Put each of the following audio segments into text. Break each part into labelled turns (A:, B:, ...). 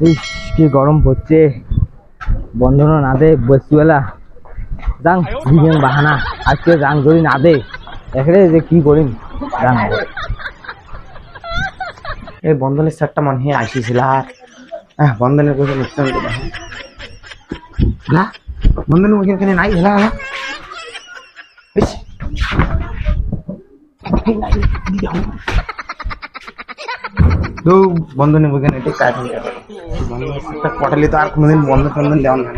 A: ইস কি গরম পড়ছে, বন্ধন না দে বসবেলা যাং দিবেন বাহানা আজকে যাং যদি না দে এখানে যে কি করিম যাং।
B: এই বন্ধনের স্যারটা মনে হয় আসিছিল আর বন্ধনের কথা নিশ্চয় না বন্ধনের ওইখানে নাই হেলা হেলা তো বন্ধনের ওইখানে এটা কাজ হয়ে যাবে পটালে তো আর কোনোদিন বন্ধন বন্ধন দেওয়া না।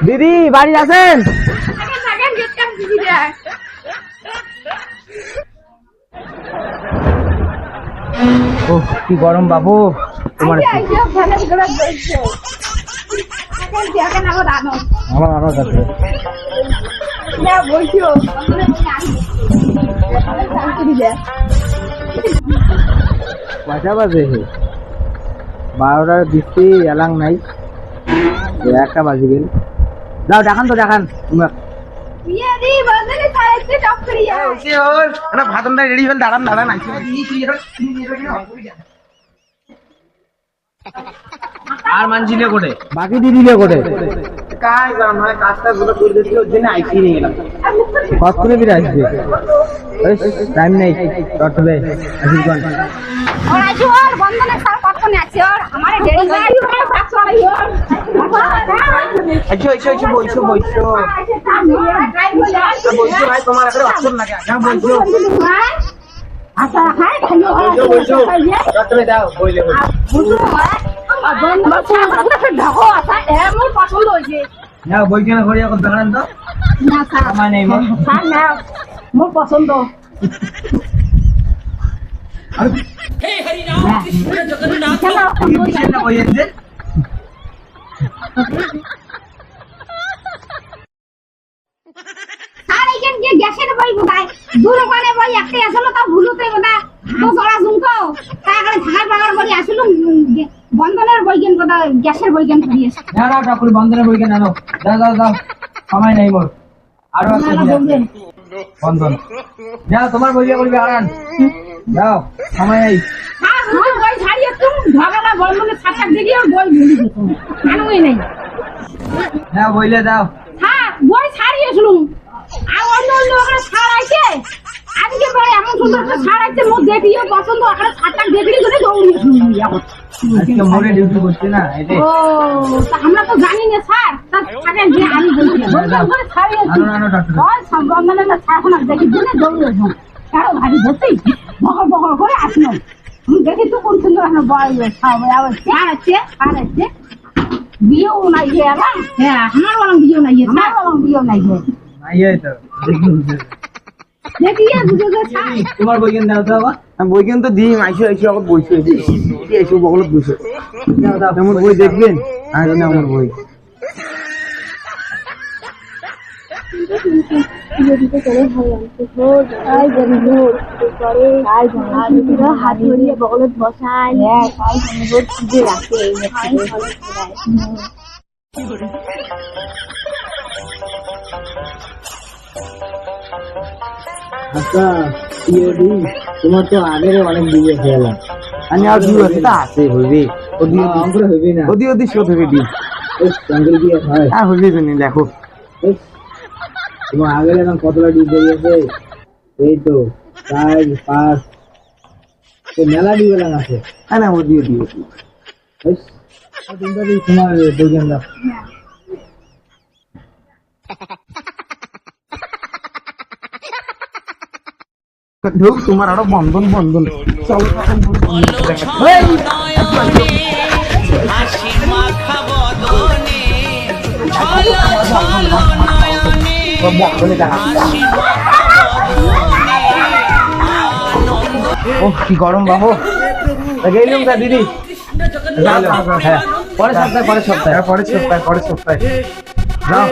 A: দিদি বাড়ি আছেন? ও কি গরম বাবু তোমার। আমার আরো আছে কয়টা বাজে? 12টার বৃষ্টি এলাং নাই, 1টা বাজে গেল। যাও দেখান তো দেখান তোমার
B: ভাতনটা রেডি হল দাঁড়ান দাঁড়ান
A: আর মানছিলে কোটে বাকি দি দিলে কোটে
B: কাজ কাজটা গুলো করে দিচ্ছি ওর জন্য আইসি নিয়ে গেলাম।
A: কত করে বিরে আসবে? টাইম নেই টটবে আসিলগন
C: और आज और बंधन सर कतने আছে और हमारे डेढ़ गाड़ी और पास वाली और
B: আচ্ছা আচ্ছা আচ্ছা বইছো বইছো বইছো ভাই তোমার এখানে অপশন লাগে আচ্ছা বইছো
C: আচ্ছা খাই খাইও
B: বইছো বইছো টটবে দাও বইলে বইছো
C: বুঝছো আর বন্ধন সর ঢাকো আছে এমন পছন্দ হইছে
A: না বই কেন করিয়া কত দেখান তো
C: না স্যার
A: আমার নেই মো
C: স্যার না মোর পছন্দ।
D: हे हरिनाम कृष्ण जगन्नाथ
A: কিসের না বই আছে?
C: স্যার এইখান যে গ্যাসের বই বোধায় দু দোকানে বই একটাই আসলো তা ভুলুতে বোধা তো সরা শুনকো তাই করে ঢাকার বাগার করে আসলো বন্ধনের বই কেন কথা গ্যাসের বই কেন করিয়েছে
A: না না ঠাকুর বন্ধনের বই কেন আনো, যাও যাও যাও সময় নেই মোর আরো আছে বন্ধন। যাও তোমার বই করবি আরান যাও সময় নেই।
C: হ্যাঁ আমার বই ছাড়িয়ে তুমি ঝগড়া বন্ধনের সাথে দেখি আর বই ভুলে যেত জানোই নাই।
A: যাও বইলে দাও।
C: হ্যাঁ বই ছাড়িয়ে শুনুন আর অন্য অন্য ওখানে ছাড়াইছে আজকে বই এমন সুন্দর করে ছাড়াইছে মোর দেখিও পছন্দ ওখানে সাতটা দেখলি করে দৌড়িয়ে শুনুন এখন
A: আজকে মোরে ডিউটি করছে না এটাই।
C: ও তা আমরা তো জানি না স্যার তার থাকে যে আমি বলছি বন্ধন ছাড়িয়েছি
A: আনো আনো ঠাকুর
C: ওই সব বন্ধনের ছাড়খন দেখি দিনে দৌড়িয়ে শুন কারো ভারী ধরতেই বকর বকর করে আসলাম দেখি তো কোন সুন্দর এখন বয় খাওয়াবে আবার ছাড়াচ্ছে ছাড়াচ্ছে বিয়েও নাই যে আমার হ্যাঁ আমার বরং বিয়েও নাই আমার বরং বিয়েও নাই যে
A: নাই তো
C: দেখি বুঝে গেছে
A: তোমার বই কেন দাও তো বাবা।
B: আমি বই কিন্তু দিই আইসো আইসো আবার বইছো এসো বগলত বইছো
A: দাও দাও
B: আমার বই দেখবেন আর জানি আমার বই
C: হাত ধরিয়ে বগলত বসায় রাখে
A: আচ্ছা তোমার তো আগের অনেক দিকে খেলাম
B: আমি আর দুই আছে তা আছে হইবে ওদিও
A: অঙ্কুর হইবি না
B: ওদিও দি শোধ হইবে দি
A: সঙ্গল দিয়ে হয়।
B: হ্যাঁ হইবে জানি দেখো
A: তোমার আগের এখন কতটা ডিপ বেরিয়েছে? এই তো 4 5 মেলা ডিপ এলাম আছে।
B: হ্যাঁ না ওদিও দিও
A: তোমার বইকেন দাও।
B: ধুক তোমার আরো বন্ধন বন্ধন চলো
D: হাসি মাখা বদনে ছলো ছলো নয়নে হাসি
A: ও কি গরম বাবু গেলাম তা দিদি।
D: কৃষ্ণ জগন্নাথ
A: হ্যাঁ পরের সপ্তাহে
B: পরের সপ্তাহে যাও